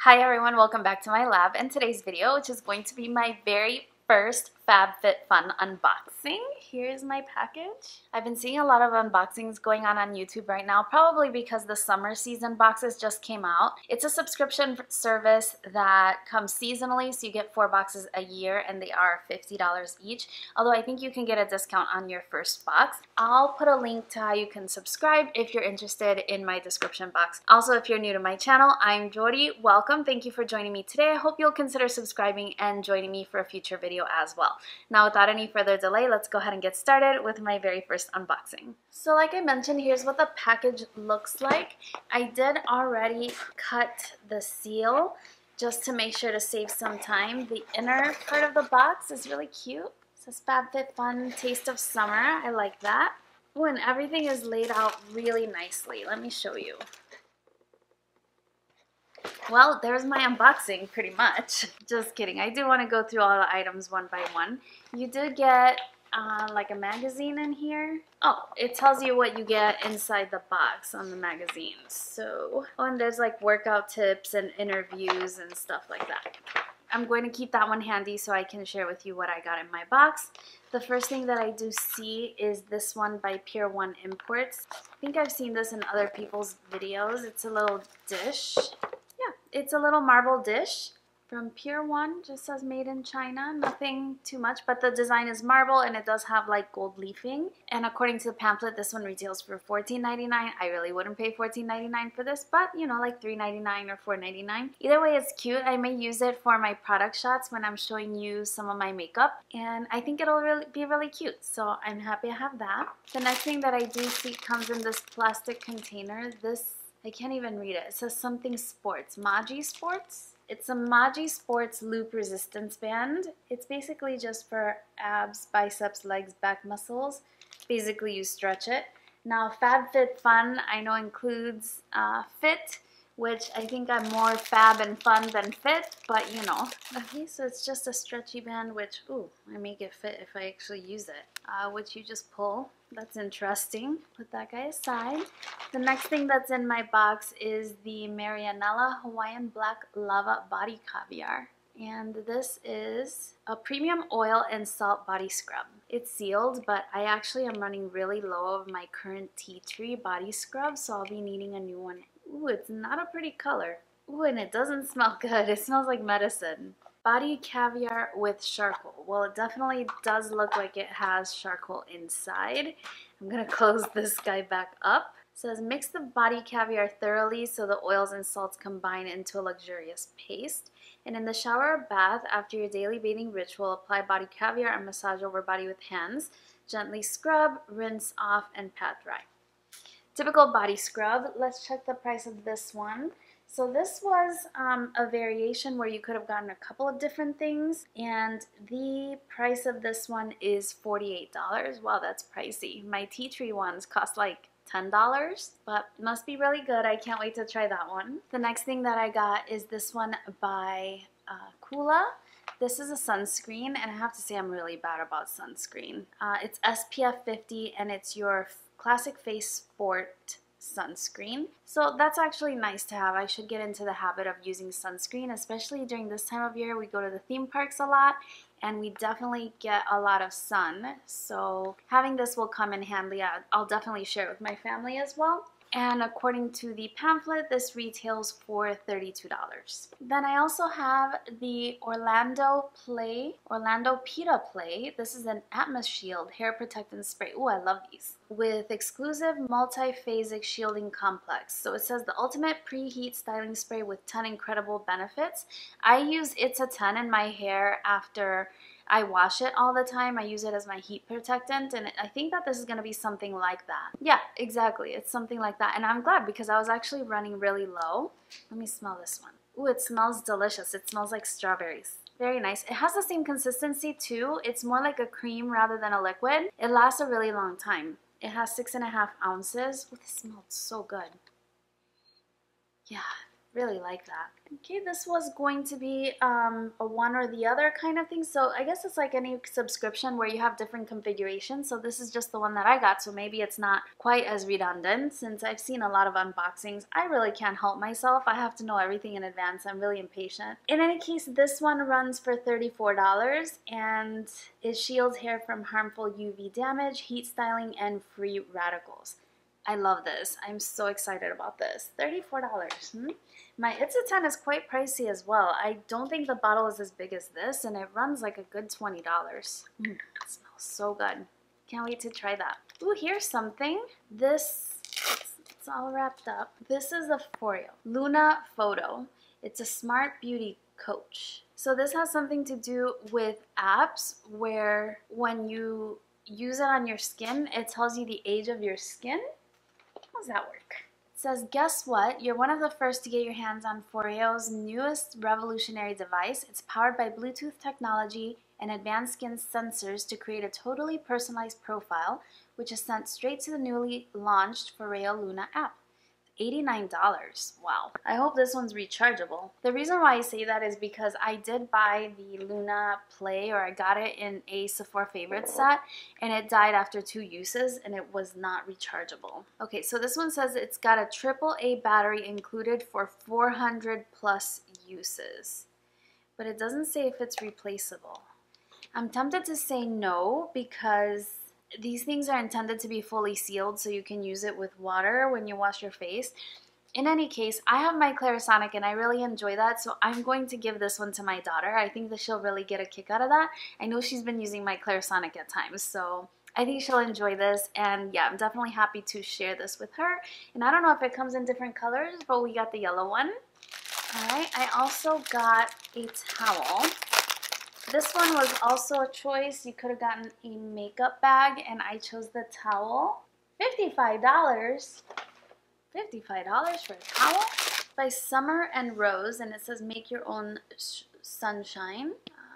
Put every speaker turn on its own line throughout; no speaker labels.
Hi everyone, welcome back to my lab and today's video, which is going to be my very first FabFitFun unboxing. Here's my package. I've been seeing a lot of unboxings going on YouTube right now, probably because the summer season boxes just came out. It's a subscription service that comes seasonally, so you get 4 boxes a year and they are $50 each, although I think you can get a discount on your first box. I'll put a link to how you can subscribe if you're interested in my description box. Also, if you're new to my channel, I'm Yori. Welcome. Thank you for joining me today. I hope you'll consider subscribing and joining me for a future video as well. Now, without any further delay, let's go ahead and get started with my very first unboxing. So like I mentioned, here's what the package looks like. I did already cut the seal just to make sure to save some time. The inner part of the box is really cute. It says FabFitFun Taste of Summer. I like that. Oh, and everything is laid out really nicely. Let me show you. Well, there's my unboxing pretty much. Just kidding. I do want to go through all the items one by one. You do get like a magazine in here. Oh, it tells you what you get inside the box on the magazine. So, oh, and there's like workout tips and interviews and stuff like that. I'm going to keep that one handy so I can share with you what I got in my box. The first thing that I do see is this one by Pier 1 Imports. I think I've seen this in other people's videos. It's a little dish. It's a little marble dish from Pier 1, just says made in China, nothing too much, but the design is marble and it does have like gold leafing. And according to the pamphlet, this one retails for $14.99. I really wouldn't pay $14.99 for this, but you know, like $3.99 or $4.99. Either way, it's cute. I may use it for my product shots when I'm showing you some of my makeup, and I think it'll be really cute, so I'm happy I have that. The next thing that I do see comes in this plastic container. This, I can't even read it. It says something sports. Maji Sports? It's a Maji Sports loop resistance band. It's basically just for abs, biceps, legs, back muscles. Basically, you stretch it. Now, FabFitFun I know includes fit, which I think I'm more fab and fun than fit, but you know. Okay, so it's just a stretchy band, which, ooh, I may get fit if I actually use it. Which you just pull. That's interesting. Put that guy aside. The next thing that's in my box is the Marianella Hawaiian Black Lava Body Caviar. And this is a premium oil and salt body scrub. It's sealed, but I actually am running really low of my current tea tree body scrub, so I'll be needing a new one. Ooh, it's not a pretty color. Ooh, and it doesn't smell good. It smells like medicine. Body caviar with charcoal. Well, it definitely does look like it has charcoal inside. I'm gonna close this guy back up. It says mix the body caviar thoroughly so the oils and salts combine into a luxurious paste. And in the shower or bath after your daily bathing ritual, apply body caviar and massage over body with hands. Gently scrub, rinse off, and pat dry. Typical body scrub. Let's check the price of this one. So this was a variation where you could have gotten a couple of different things, and the price of this one is $48. Wow, that's pricey. My tea tree ones cost like $10, but must be really good. I can't wait to try that one. The next thing that I got is this one by Kula. This is a sunscreen, and I have to say I'm really bad about sunscreen. It's SPF 50, and it's your Classic Face Sport sunscreen. So that's actually nice to have. I should get into the habit of using sunscreen, especially during this time of year. We go to the theme parks a lot and we definitely get a lot of sun. So having this will come in handy. I'll definitely share it with my family as well. And according to the pamphlet, this retails for $32. Then I also have the Orlando Pita Play. This is an Atmos Shield hair protectant spray. Ooh, I love these. With exclusive multi-phasic shielding complex. So it says the ultimate preheat styling spray with 10 incredible benefits. I use It's a 10 in my hair after I wash it all the time. I use it as my heat protectant, and I think that this is going to be something like that. Yeah, exactly. It's something like that, and I'm glad because I was actually running really low. Let me smell this one. Ooh, it smells delicious. It smells like strawberries. Very nice. It has the same consistency too. It's more like a cream rather than a liquid. It lasts a really long time. It has 6.5 ounces. Ooh, this smells so good. Yeah. Really like that. Okay, this was going to be a one or the other kind of thing. So I guess it's like any subscription where you have different configurations. So this is just the one that I got. So maybe it's not quite as redundant since I've seen a lot of unboxings. I really can't help myself. I have to know everything in advance. I'm really impatient. In any case, this one runs for $34 and it shields hair from harmful UV damage, heat styling, and free radicals. I love this. I'm so excited about this. $34. My It's a 10 is quite pricey as well. I don't think the bottle is as big as this, and it runs like a good $20. It smells so good. Can't wait to try that. Ooh, here's something. This, it's all wrapped up. This is the Foreo Luna Photo. It's a smart beauty coach. So this has something to do with apps where when you use it on your skin, it tells you the age of your skin. How does that work? It says, guess what? You're one of the first to get your hands on Foreo's newest revolutionary device. It's powered by Bluetooth technology and advanced skin sensors to create a totally personalized profile, which is sent straight to the newly launched Foreo Luna app. $89. Wow. I hope this one's rechargeable. The reason why I say that is because I did buy the Luna Play, or I got it in a Sephora Favorites set, and it died after 2 uses and it was not rechargeable. Okay, so this one says it's got a AAA battery included for 400 plus uses, but it doesn't say if it's replaceable. I'm tempted to say no because these things are intended to be fully sealed so you can use it with water when you wash your face. In any case, I have my Clarisonic and I really enjoy that, so I'm going to give this one to my daughter. I think that she'll really get a kick out of that. I know she's been using my Clarisonic at times, so I think she'll enjoy this, and yeah, I'm definitely happy to share this with her. And I don't know if it comes in different colors, but we got the yellow one. Alright, I also got a towel. This one was also a choice. You could have gotten a makeup bag, and I chose the towel. $55? $55 for a towel? By Summer and Rose, and it says make your own sunshine.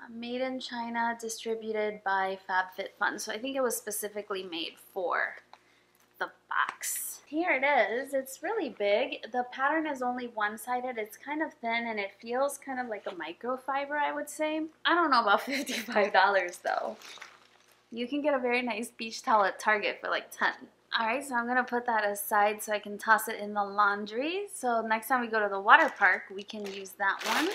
Made in China, distributed by FabFitFun. So I think it was specifically made for the box. Here it is. It's really big. The pattern is only one-sided. It's kind of thin and it feels kind of like a microfiber, I would say. I don't know about $55 though. You can get a very nice beach towel at Target for like 10. Alright, so I'm going to put that aside so I can toss it in the laundry. So next time we go to the water park, we can use that one.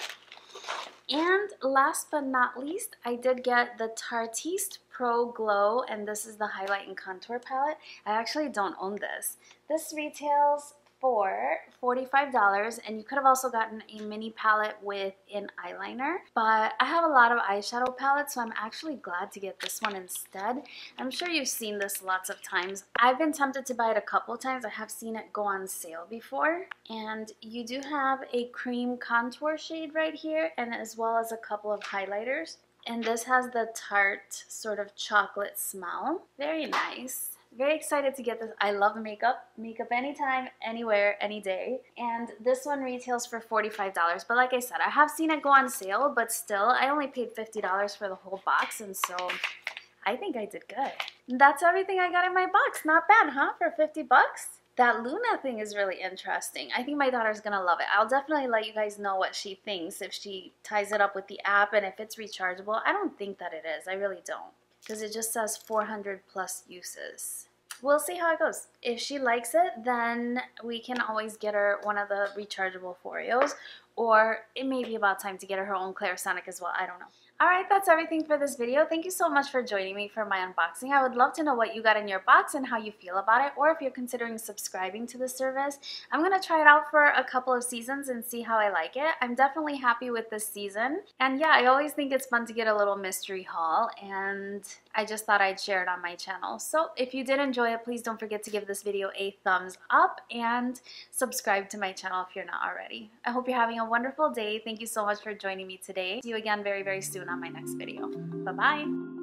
And last but not least, I did get the Tartiste Pro Glow, and this is the highlight and contour palette. I actually don't own this. This retails for $45, and you could have also gotten a mini palette with an eyeliner, but I have a lot of eyeshadow palettes, so I'm actually glad to get this one instead. I'm sure you've seen this lots of times. I've been tempted to buy it a couple times. I have seen it go on sale before, and you do have a cream contour shade right here, and as well as a couple of highlighters. And this has the tart sort of chocolate smell. Very nice. Very excited to get this. I love makeup. Makeup anytime, anywhere, any day. And this one retails for $45. But like I said, I have seen it go on sale, but still, I only paid $50 for the whole box, and so I think I did good. That's everything I got in my box. Not bad, huh? For 50 bucks? That Luna thing is really interesting. I think my daughter's gonna love it. I'll definitely let you guys know what she thinks if she ties it up with the app and if it's rechargeable. I don't think that it is. I really don't. Because it just says 400 plus uses. We'll see how it goes. If she likes it, then we can always get her one of the rechargeable Foreos, or it may be about time to get her own Clarisonic as well. I don't know. Alright, that's everything for this video. Thank you so much for joining me for my unboxing. I would love to know what you got in your box and how you feel about it, or if you're considering subscribing to the service. I'm going to try it out for a couple of seasons and see how I like it. I'm definitely happy with this season. And yeah, I always think it's fun to get a little mystery haul, and I just thought I'd share it on my channel. So if you did enjoy it, please don't forget to give this video a thumbs up and subscribe to my channel if you're not already. I hope you're having a wonderful day. Thank you so much for joining me today. See you again very, very soon on my next video. Bye-bye.